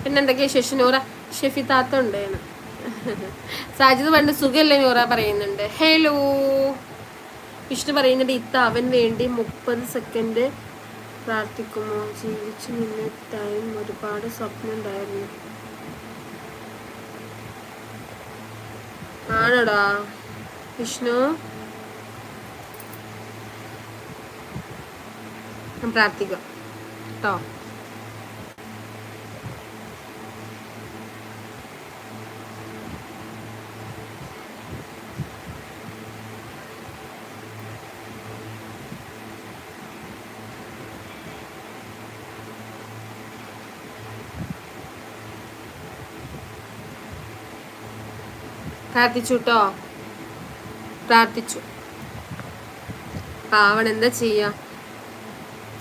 പിന്നെന്തൊക്കെയാ ശേഷം നൂറ ഷെഫി താത്ത ഉണ്ടേന്ന് സാജിദ് പണ്ട് സുഖല്ലേ നൂറ പറയുന്നുണ്ട്. ഹലോ വിഷ്ണു പറയുന്നുണ്ട് ഇത്ത അവൻ വേണ്ടി 30 സെക്കൻഡ് പ്രാർത്ഥിക്കുമോ? ജീവിച്ചു നിന്ന ടൈം ഒരുപാട് സ്വപ്നം ഉണ്ടായിരുന്നു. ആണോടാ വിഷ്ണു? പ്രാർത്ഥിക്കാം കേട്ടോ. പ്രാർത്ഥിച്ചു കേട്ടോ, പ്രാർത്ഥിച്ചു. അവൻ എന്താ ചെയ്യാ,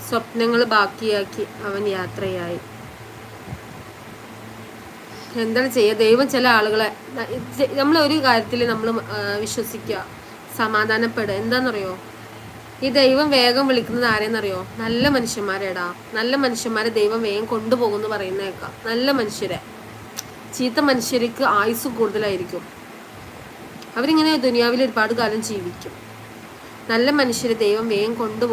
സ്വപ്നങ്ങൾ ബാക്കിയാക്കി അവൻ യാത്രയായി. എന്താണ് ചെയ്യുക, ദൈവം ചില ആളുകളെ നമ്മൾ ഒരു കാര്യത്തിൽ നമ്മൾ വിശ്വസിക്കുക, സമാധാനപ്പെടുക. എന്താണെന്നറിയോ, ഈ ദൈവം വേഗം വിളിക്കുന്നത് ആരെന്നറിയോ? നല്ല മനുഷ്യന്മാരെടാ. നല്ല മനുഷ്യന്മാരെ ദൈവം വേഗം കൊണ്ടുപോകുമെന്ന് പറയുന്നേക്കാം. നല്ല മനുഷ്യരെ. ചീത്ത മനുഷ്യർക്ക് ആയുസ് കൂടുതലായിരിക്കും. അവരിങ്ങനെ ദുനിയാവിൽ ഒരുപാട് കാലം ജീവിക്കും. നല്ല മനുഷ്യരെ ദൈവം വേഗം കൊണ്ടുപോകും.